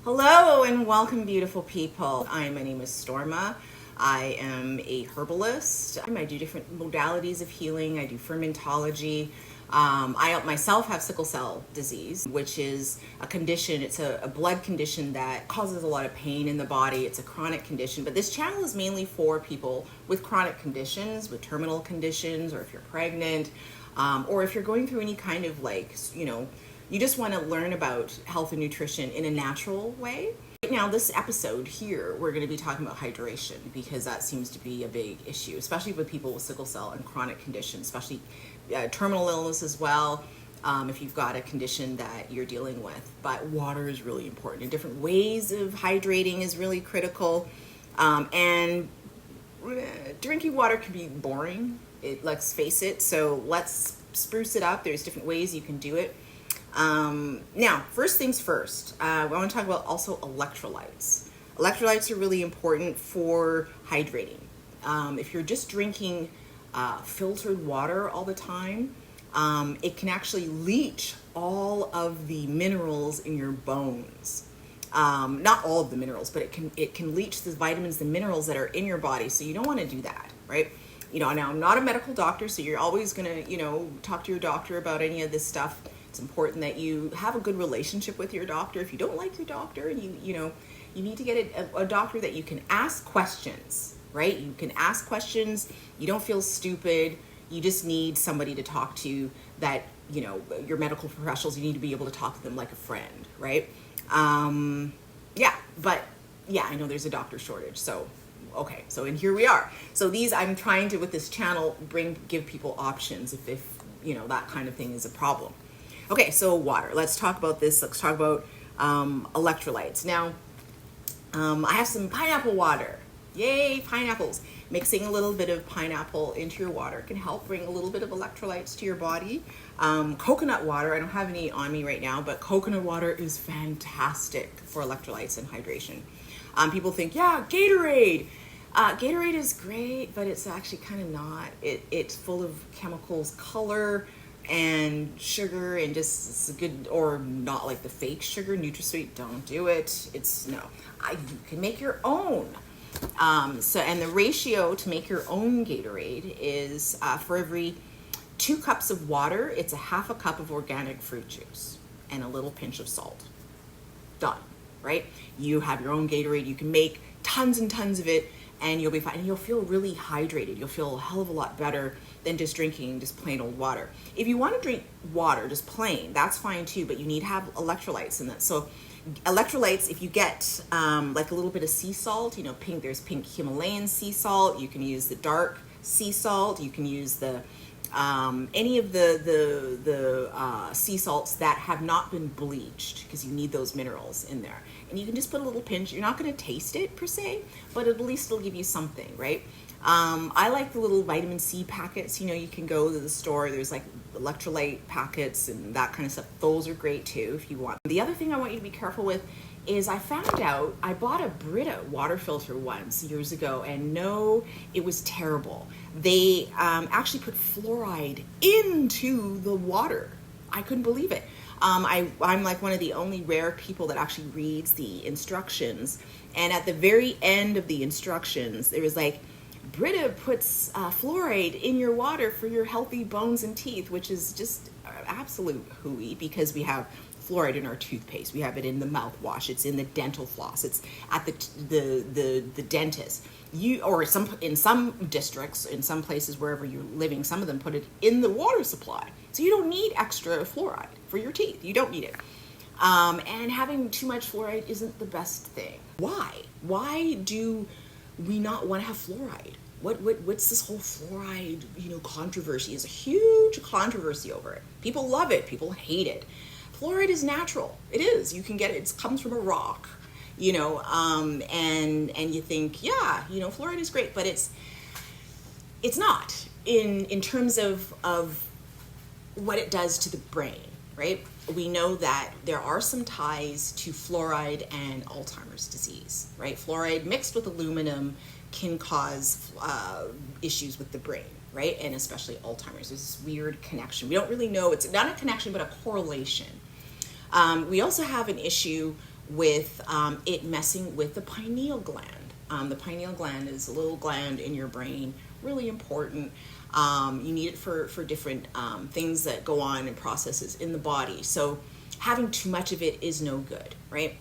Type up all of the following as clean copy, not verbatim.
Hello and welcome, beautiful people. My name is Storma. I am a herbalist. I do different modalities of healing. I do fermentology. I myself have sickle cell disease, which is a condition. It's a blood condition that causes a lot of pain in the body. It's a chronic condition, but this channel is mainly for people with chronic conditions, with terminal conditions, or if you're pregnant, or if you're going through any kind of you just want to learn about health and nutrition in a natural way. Right now, this episode here, we're going to be talking about hydration because that seems to be a big issue, especially with people with sickle cell and chronic conditions, especially terminal illness as well, if you've got a condition that you're dealing with. But water is really important, and different ways of hydrating is really critical. And drinking water can be boring, let's face it, so let's spruce it up. There's different ways you can do it. Now, first things first, I want to talk about also electrolytes. Electrolytes are really important for hydrating. If you're just drinking filtered water all the time, it can actually leach all of the minerals in your bones. Not all of the minerals, but it can leach the vitamins, the minerals that are in your body. So you don't want to do that, right? Now I'm not a medical doctor, so you're always going to, talk to your doctor about any of this stuff. It's important that you have a good relationship with your doctor. If you don't like your doctor, and you need to get a doctor that you can ask questions, right? You can ask questions. You don't feel stupid. You just need somebody to talk to that, your medical professionals, you need to be able to talk to them like a friend, right? I know there's a doctor shortage. So, okay. So, and here we are. So I'm trying to, with this channel, give people options if that kind of thing is a problem. Okay, so water. Let's talk about this. Let's talk about electrolytes. Now, I have some pineapple water. Yay, pineapples. Mixing a little bit of pineapple into your water can help bring a little bit of electrolytes to your body. Coconut water, I don't have any on me right now, but coconut water is fantastic for electrolytes and hydration. People think, Gatorade. Gatorade is great, but it's actually kind of not. It's full of chemicals, color, and sugar, and just it's good, or not, like the fake sugar, NutraSweet. Don't do it. You can make your own. And the ratio to make your own Gatorade is for every 2 cups of water, it's a half a cup of organic fruit juice and a little pinch of salt. Done, right? You have your own Gatorade. You can make tons and tons of it, and you'll be fine. And you'll feel really hydrated. You'll feel a hell of a lot better than just drinking just plain old water. If you want to drink water just plain, that's fine too, but you need to have electrolytes in that. So electrolytes, if you get like a little bit of sea salt, there's pink Himalayan sea salt. You can use the dark sea salt. You can use the any of the sea salts that have not been bleached, because you need those minerals in there. And you can just put a little pinch. You're not going to taste it per se, but at least it'll give you something, right? I like the little vitamin C packets. You can go to the store. There's like electrolyte packets and that kind of stuff. Those are great too if you want. The other thing I want you to be careful with is I found out I bought a Brita water filter once years ago, and no, it was terrible. They actually put fluoride into the water. I couldn't believe it. I'm like one of the only rare people that actually reads the instructions, and at the very end of the instructions, there was like, Brita puts fluoride in your water for your healthy bones and teeth, which is just absolute hooey, because we have fluoride in our toothpaste. We have it in the mouthwash. It's in the dental floss. It's at the dentist. In some districts, in some places wherever you're living, some of them put it in the water supply. So you don't need extra fluoride for your teeth. You don't need it. And having too much fluoride isn't the best thing. Why? Why do we not want to have fluoride? What's this whole fluoride, controversy? There's a huge controversy over it. People love it. People hate it. Fluoride is natural. It is. You can get it. It comes from a rock, and you think, fluoride is great, but it's not in terms of what it does to the brain, right? We know that there are some ties to fluoride and Alzheimer's disease, right? Fluoride mixed with aluminum can cause issues with the brain, right? And especially Alzheimer's. There's this weird connection. We don't really know. It's not a connection, but a correlation. We also have an issue with it messing with the pineal gland. The pineal gland is a little gland in your brain, really important. You need it for different things that go on and processes in the body. So having too much of it is no good, right?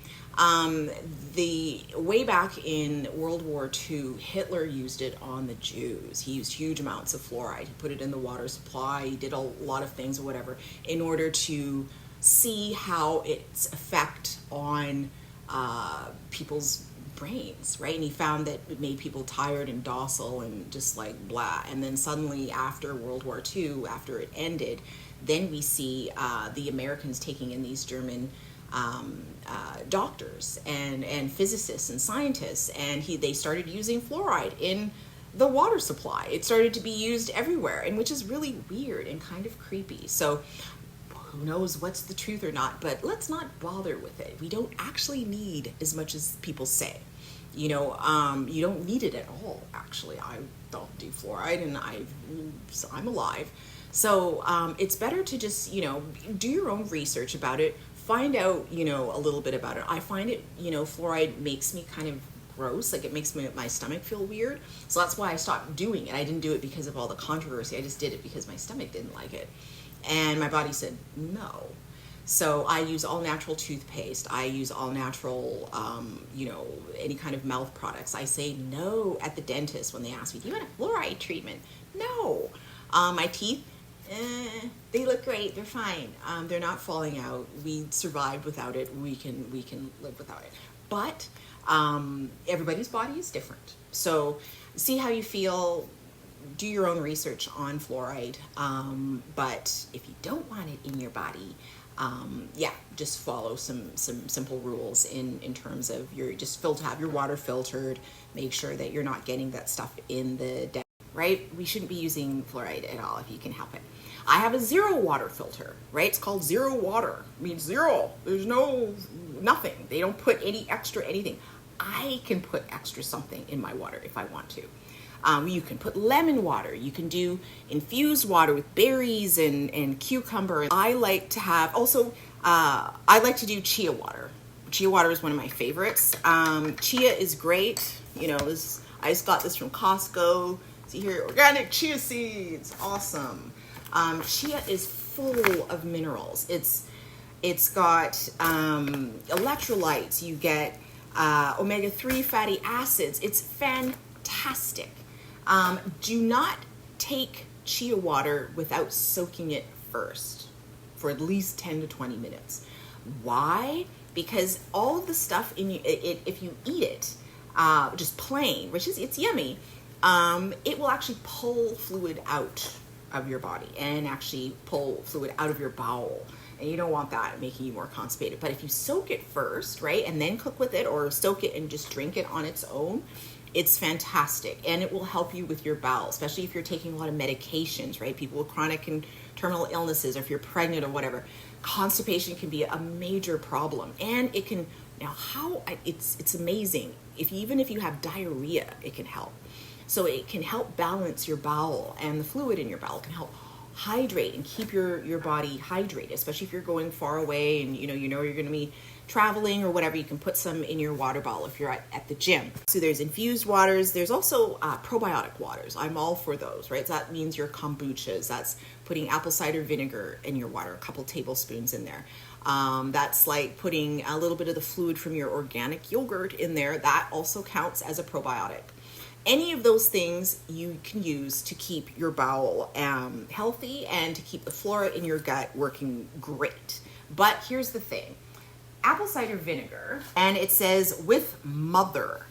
The way back in World War II, Hitler used it on the Jews. He used huge amounts of fluoride. He put it in the water supply. He did a lot of things or whatever in order to see how its effect on people's brains, right? And he found that it made people tired and docile and just like blah. And then suddenly after World War II, after it ended, then we see the Americans taking in these German doctors and physicists and scientists, and they started using fluoride in the water supply. It started to be used everywhere, and which is really weird and kind of creepy. So who knows what's the truth or not, but let's not bother with it. We don't actually need as much as people say. You don't need it at all, actually. I don't do fluoride, and I'm alive. So it's better to just, do your own research about it, find out, a little bit about it. I find it, fluoride makes me kind of gross, like it makes my stomach feel weird. So that's why I stopped doing it. I didn't do it because of all the controversy. I just did it because my stomach didn't like it. And my body said no. So I use all natural toothpaste. I use all natural, any kind of mouth products. I say no at the dentist when they ask me, do you want a fluoride treatment? No. My teeth, they look great. They're fine. They're not falling out. We survived without it. We can live without it. But everybody's body is different. So see how you feel. Do your own research on fluoride. But if you don't want it in your body, just follow some simple rules in terms of have your water filtered. Make sure that you're not getting that stuff in the deck, right? We shouldn't be using fluoride at all if you can help it. I have a zero water filter, right? It's called zero water. It means zero. There's nothing. They don't put any extra anything. I can put extra something in my water if I want to. You can put lemon water. You can do infused water with berries and cucumber. I like to have I like to do chia water. Chia water is one of my favorites. Chia is great. I just got this from Costco. See here, organic chia seeds. Awesome. Chia is full of minerals. It's got electrolytes. You get omega-3 fatty acids. It's fantastic. Do not take chia water without soaking it first for at least 10 to 20 minutes. Why? Because all of the stuff in it, if you eat it just plain, it's yummy, it will actually pull fluid out of your body and actually pull fluid out of your bowel. And you don't want that making you more constipated. But if you soak it first, right, and then cook with it, or soak it and just drink it on its own, it's fantastic, and it will help you with your bowel, especially if you're taking a lot of medications, right? People with chronic and terminal illnesses, or if you're pregnant or whatever. Constipation can be a major problem, and it can, it's amazing. Even if you have diarrhea, it can help. So it can help balance your bowel, and the fluid in your bowel can help hydrate and keep your body hydrated, especially if you're going far away and you're going to be traveling or whatever. You can put some in your water bottle if you're at the gym. So there's infused waters. There's also probiotic waters. I'm all for those, right? So that means your kombuchas. That's putting apple cider vinegar in your water, a couple tablespoons in there. That's like putting a little bit of the fluid from your organic yogurt in there. That also counts as a probiotic. Any of those things you can use to keep your bowel healthy and to keep the flora in your gut working great. But here's the thing. Apple cider vinegar, and it says with mother.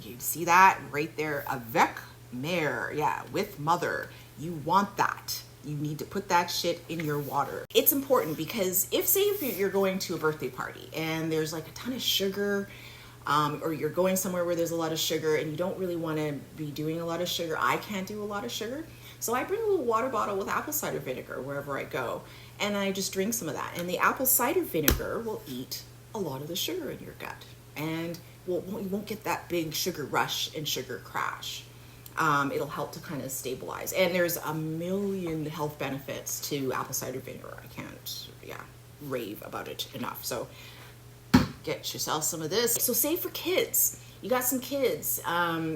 You see that right there? Avec mère. Yeah, with mother. You want that. You need to put that shit in your water. It's important because if you're going to a birthday party and there's like a ton of sugar, or you're going somewhere where there's a lot of sugar and you don't really want to be doing a lot of sugar. I can't do a lot of sugar. So I bring a little water bottle with apple cider vinegar wherever I go, and I just drink some of that. And the apple cider vinegar will eat a lot of the sugar in your gut, and you won't get that big sugar rush and sugar crash. It'll help to kind of stabilize. And there's a million health benefits to apple cider vinegar. I can't, rave about it enough. So get yourself some of this. So say for kids, you got some kids,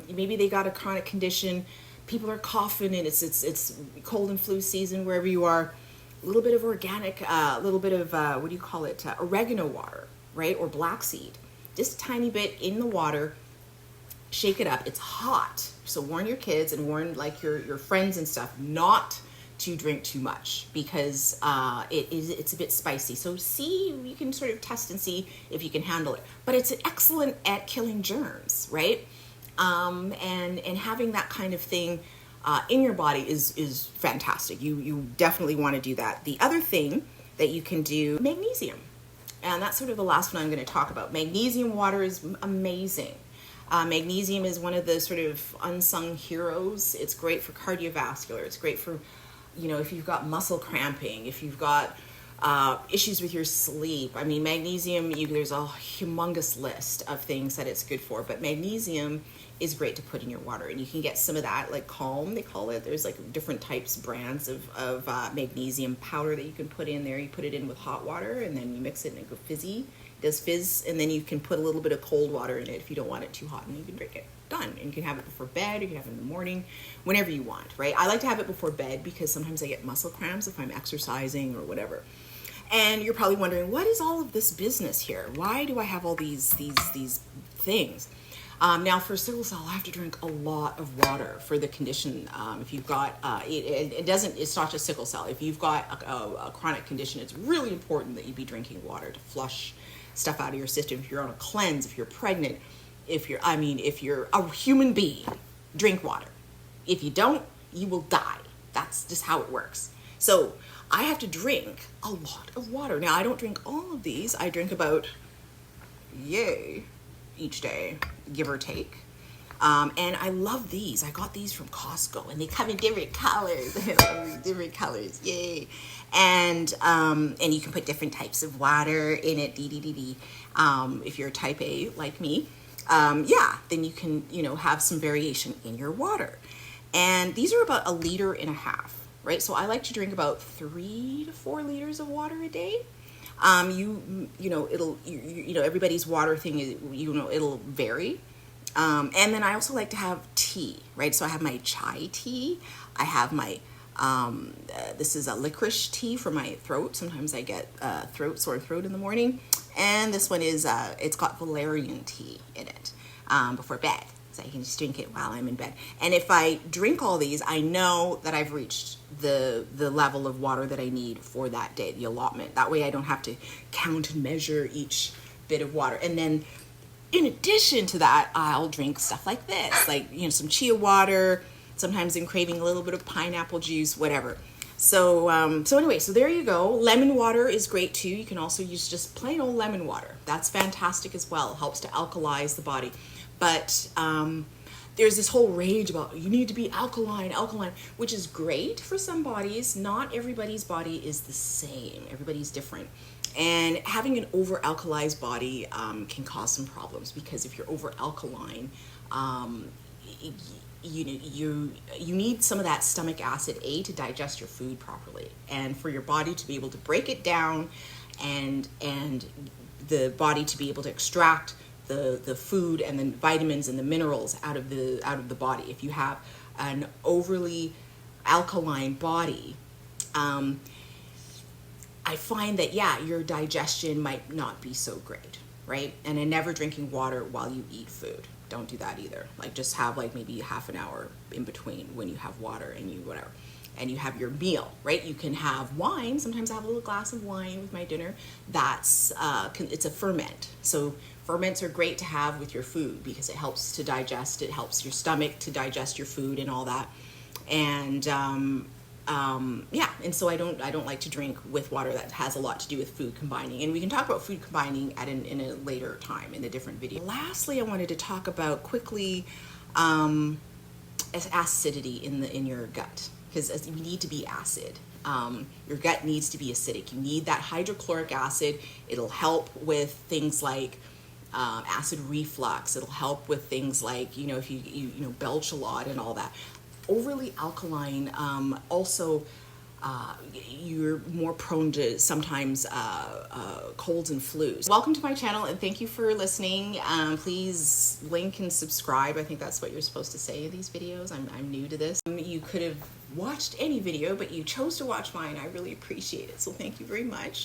maybe they got a chronic condition, people are coughing, and it's cold and flu season wherever you are. A little bit of organic, a little bit of what do you call it, oregano water, right, or black seed, just a tiny bit in the water. Shake it up. It's hot, so warn your kids and warn like your friends and stuff not to drink too much, because it's a bit spicy. So see, you can sort of test and see if you can handle it. But it's excellent at killing germs, right? And having that kind of thing in your body is fantastic. You definitely want to do that. The other thing that you can do, magnesium, and that's sort of the last one I'm going to talk about. Magnesium water is amazing. Magnesium is one of the sort of unsung heroes. It's great for cardiovascular. It's great for, if you've got muscle cramping, if you've got issues with your sleep. I mean, magnesium, there's a humongous list of things that it's good for, but magnesium is great to put in your water. And you can get some of that, like Calm, they call it. There's like different types, brands of magnesium powder that you can put in there. You put it in with hot water, and then you mix it and it goes fizzy. It does fizz, and then you can put a little bit of cold water in it if you don't want it too hot, and you can drink it. Done. And you can have it before bed, you can have it in the morning, whenever you want, right? I like to have it before bed because sometimes I get muscle cramps if I'm exercising or whatever. And you're probably wondering, what is all of this business here? Why do I have all these things? Now for sickle cell, I have to drink a lot of water for the condition. If you've got, it's not just sickle cell. If you've got a chronic condition, it's really important that you be drinking water to flush stuff out of your system. If you're on a cleanse, if you're pregnant, if you're a human being, drink water. If you don't, you will die. That's just how it works. So I have to drink a lot of water. Now I don't drink all of these. I drink about, each day, give or take. And I love these. I got these from Costco, and they come in different colors. Different colors, yay! And you can put different types of water in it. If you're a type A like me, then you can have some variation in your water. And these are about 1.5 liters, right? So I like to drink about 3 to 4 liters of water a day. Everybody's water thing is, it'll vary. And then I also like to have tea, right? So I have my chai tea. I have my, this is a licorice tea for my throat. Sometimes I get sore throat in the morning. And this one is, it's got valerian tea in it before bed. So I can just drink it while I'm in bed. And if I drink all these, I know that I've reached the level of water that I need for that day, the allotment. That way I don't have to count and measure each bit of water. And then in addition to that, I'll drink stuff like this, like, some chia water. Sometimes I'm craving a little bit of pineapple juice, whatever. So anyway, so there you go. Lemon water is great too. You can also use just plain old lemon water. That's fantastic as well. It helps to alkalize the body. But there's this whole rage about you need to be alkaline, which is great for some bodies. Not everybody's body is the same. Everybody's different. And having an over-alkalized body can cause some problems, because if you're over-alkaline, you need some of that stomach acid to digest your food properly, and for your body to be able to break it down, and the body to be able to extract the food and the vitamins and the minerals out of the body. If you have an overly alkaline body, I find that your digestion might not be so great, right? And never drinking water while you eat food. Don't do that either. Like, just have like maybe half an hour in between when you have water and you whatever. And you have your meal, right? You can have wine. Sometimes I have a little glass of wine with my dinner. That's it's a ferment. So ferments are great to have with your food because it helps to digest. It helps your stomach to digest your food and all that. And and so I don't like to drink with water. That has a lot to do with food combining, and we can talk about food combining in a later time in a different video. Lastly, I wanted to talk about quickly acidity in your gut, because you need to be acid. Your gut needs to be acidic. You need that hydrochloric acid. It'll help with things like acid reflux. It'll help with things like, if you belch a lot and all that. Overly alkaline also you're more prone to sometimes colds and flus. Welcome to my channel and thank you for listening. Please link and subscribe. I think that's what you're supposed to say in these videos. I'm new to this. You could have watched any video, but you chose to watch mine. I really appreciate it. So thank you very much.